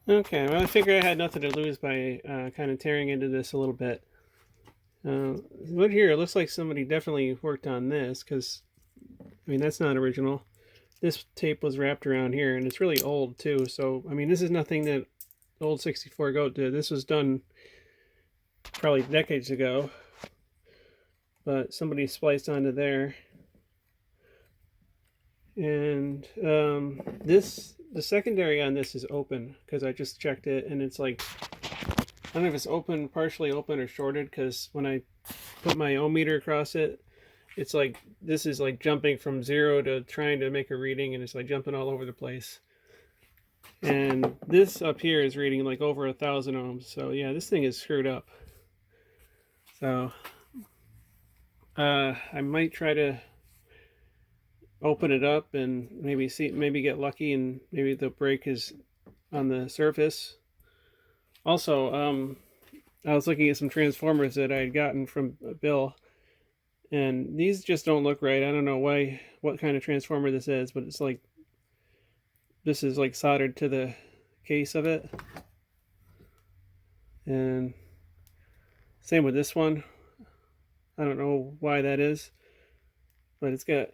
Okay, well, I figured I had nothing to lose by kind of tearing into this a little bit. But here, it looks like somebody definitely worked on this because, I mean, that's not original. This tape was wrapped around here, and it's really old too. So, I mean, this is nothing that old 64 Goat did. This was done probably decades ago, but somebody spliced onto there. And the secondary on this is open because I just checked it, and it's like, I don't know if it's open, partially open, or shorted, because when I put my ohm meter across it, it's like this is like jumping from 0 to trying to make a reading, and it's like jumping all over the place. And this up here is reading like over 1,000 ohms. So yeah, this thing is screwed up. So I might try to open it up and maybe get lucky, and maybe the break is on the surface. Also, I was looking at some transformers that I had gotten from Bill, and these just don't look right. I don't know what kind of transformer this is, but it's like this is like soldered to the case of it, and same with this one. I don't know why that is, but it's got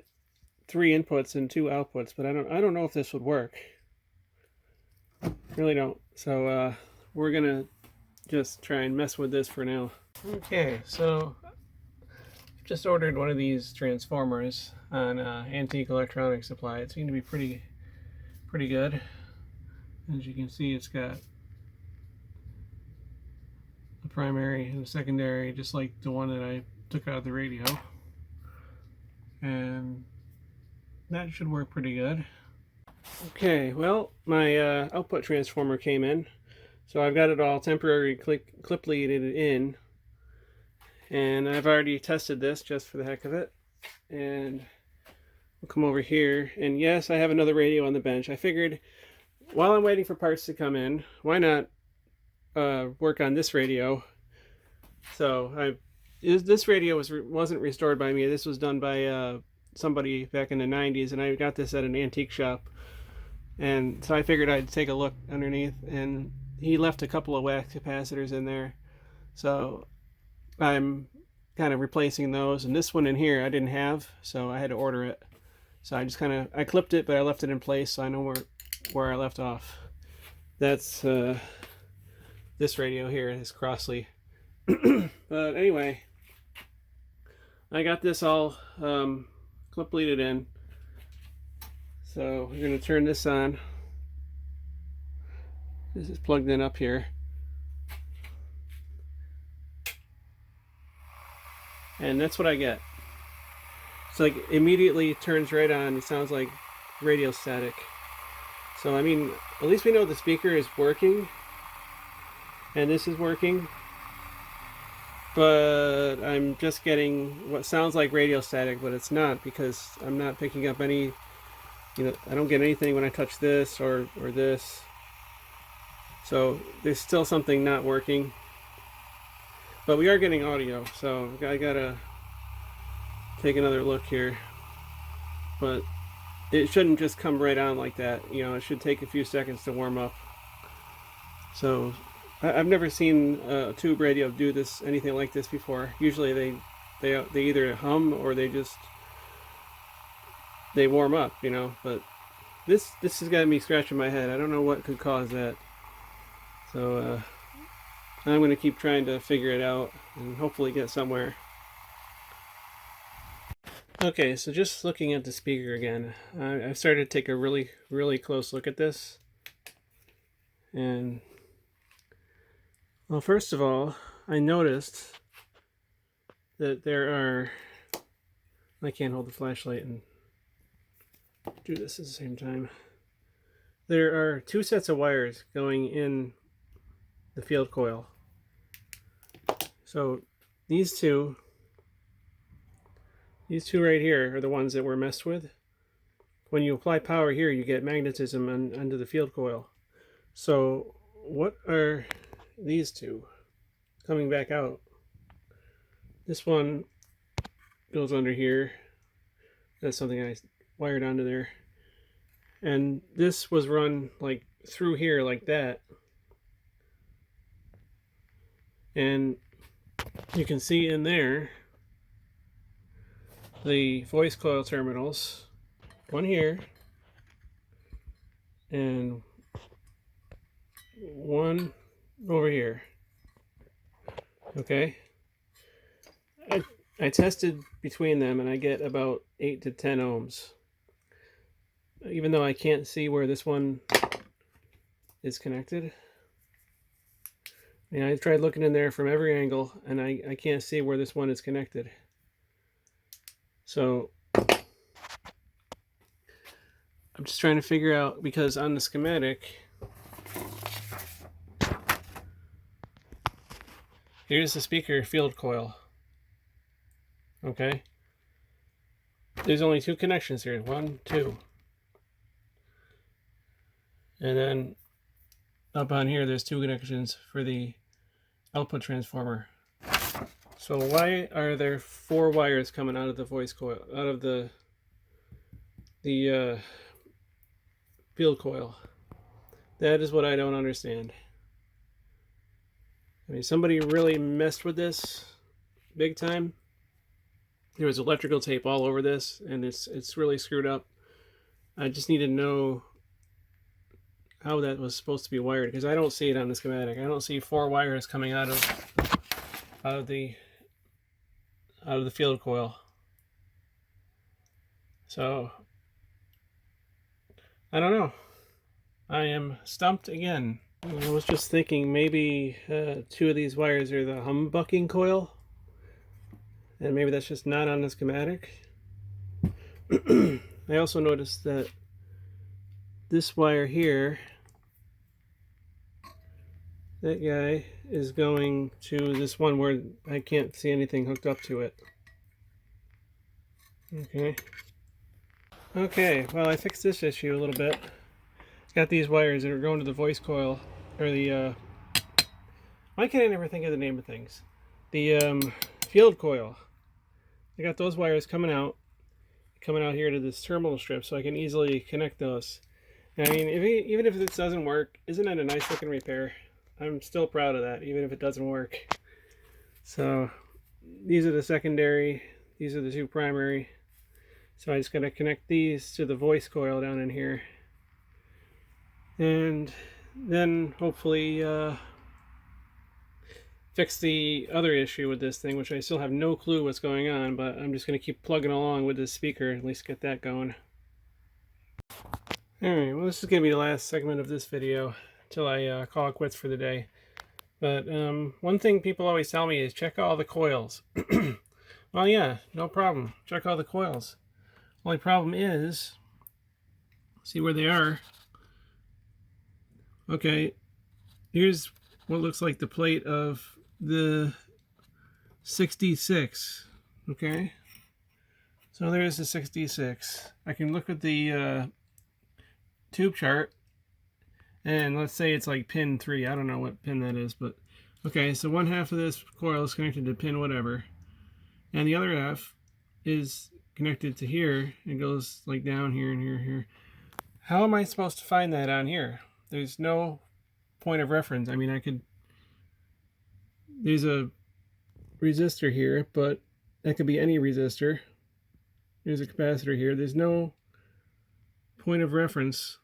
3 inputs and 2 outputs. But I don't know if this would work. Really don't. So we're gonna just try and mess with this for now. Okay, so I've just ordered one of these transformers on Antique Electronics Supply. It seemed to be pretty good. As you can see, it's got a primary and a secondary, just like the one that I took out of the radio, and that should work pretty good. Okay, well, my output transformer came in, so I've got it all temporarily clip leaded in, and I've already tested this just for the heck of it. And we'll come over here, and yes, I have another radio on the bench. I figured while I'm waiting for parts to come in, why not work on this radio? So this radio wasn't restored by me. This was done by somebody back in the 90s, and I got this at an antique shop. And so I figured I'd take a look underneath, and he left a couple of wax capacitors in there. So I'm kind of replacing those. And this one in here I didn't have, so I had to order it. So I just I clipped it, but I left it in place so I know where I left off. That's this radio here, this Crossley. But anyway, I got this all clip leaded in. So we're going to turn this on. This is plugged in up here. And that's what I get. It's like immediately turns right on. It sounds like radio static. So I mean, at least we know the speaker is working. And this is working. But I'm just getting what sounds like radio static, but it's not, because I'm not picking up any, I don't get anything when I touch this or this. So there's still something not working. But we are getting audio, so I gotta take another look here. But it shouldn't just come right on like that. It should take a few seconds to warm up. So I've never seen a tube radio do anything like this before. Usually they either hum or they warm up, But this has got me scratching my head. I don't know what could cause that. So I'm going to keep trying to figure it out and hopefully get somewhere. Okay, so just looking at the speaker again, I've started to take a really, really close look at this. And, well, first of all, I noticed that there are, I can't hold the flashlight and do this at the same time. There are 2 sets of wires going in the field coil. So these two right here are the ones that were messed with. When you apply power here, you get magnetism under the field coil. So what are these two coming back out? This one goes under here. That's something I wired onto there. And this was run like through here like that. And you can see in there the voice coil terminals, one here and one over here. Okay, I tested between them and I get about 8 to 10 ohms, even though I can't see where this one is connected. I tried looking in there from every angle and I can't see where this one is connected. So I'm just trying to figure out, because on the schematic, here's the speaker field coil. Okay, there's only 2 connections here, 1, 2, and then up on here there's 2 connections for the output transformer. So why are there 4 wires coming out of the voice coil, out of the field coil? That is what I don't understand. I mean, somebody really messed with this big time. There was electrical tape all over this, and it's really screwed up. I just need to know how that was supposed to be wired, because I don't see it on the schematic. I don't see 4 wires coming out of the field coil. So I don't know. I am stumped again. I was just thinking maybe 2 of these wires are the humbucking coil, and maybe that's just not on the schematic. I also noticed that this wire here, that guy is going to this one where I can't see anything hooked up to it. Okay, well, I fixed this issue a little bit. Got these wires that are going to the voice coil, or the why can't I never think of the name of things? The field coil. I got those wires coming out here to this terminal strip, so I can easily connect those. And I mean, even if this doesn't work, isn't it a nice looking repair? I'm still proud of that, even if it doesn't work. So these are the secondary, these are the 2 primary. So I just gotta connect these to the voice coil down in here, and then hopefully fix the other issue with this thing, which I still have no clue what's going on, but I'm just going to keep plugging along with this speaker, at least get that going. Alright, well, this is going to be the last segment of this video until I call it quits for the day. But one thing people always tell me is check all the coils. Well, yeah, no problem. Check all the coils. Only problem is, see where they are. Okay, here's what looks like the plate of the 66. Okay, so there's the 66. I can look at the tube chart, and let's say it's like pin 3. I don't know what pin that is, but okay, so one half of this coil is connected to pin whatever, and the other half is connected to here. It goes like down here and here. How am I supposed to find that on here? There's no point of reference. I mean, there's a resistor here, but that could be any resistor. There's a capacitor here. There's no point of reference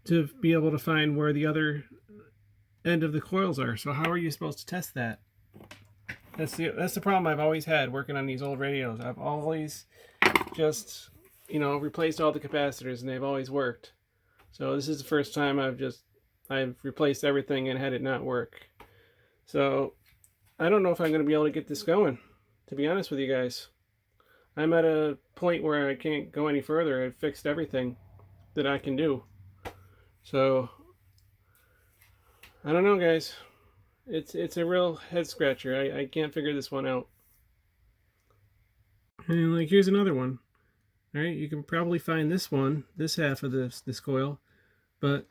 to be able to find where the other end of the coils are. So how are you supposed to test that? That's the problem I've always had working on these old radios. I've always just, replaced all the capacitors, and they've always worked. So this is the first time I've replaced everything and had it not work. So I don't know if I'm going to be able to get this going, to be honest with you guys. I'm at a point where I can't go any further. I've fixed everything that I can do. So I don't know, guys. It's a real head scratcher. I can't figure this one out. And here's another one. All right, you can probably find this one, this half of this coil, but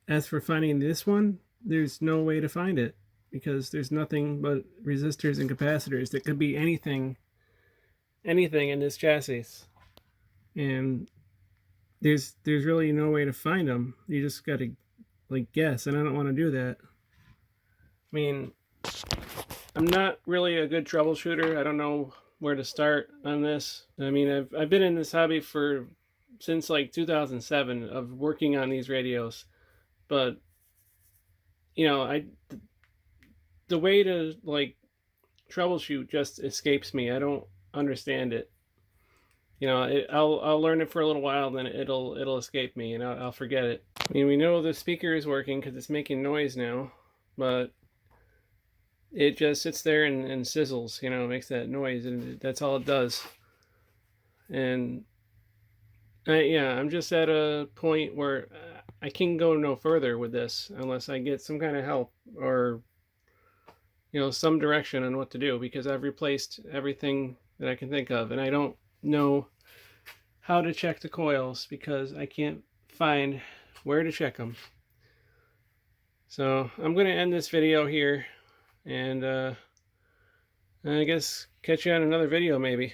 as for finding this one, there's no way to find it, because there's nothing but resistors and capacitors. That could be anything in this chassis, and there's really no way to find them. You just got to guess, and I don't want to do that. mean, I'm not really a good troubleshooter. I don't know where to start on this. I mean, I've been in this hobby since like 2007 of working on these radios, but you know, the way to like troubleshoot just escapes me. I don't understand it. You know, I'll learn it for a little while, then it'll escape me, and I'll forget it. I mean, we know the speaker is working because it's making noise now, but it just sits there and sizzles. You know, makes that noise, and that's all it does. And I'm just at a point where I can go no further with this unless I get some kind of help or some direction on what to do, because I've replaced everything that I can think of, and I don't know how to check the coils because I can't find where to check them. So I'm going to end this video here, and I guess catch you on another video maybe.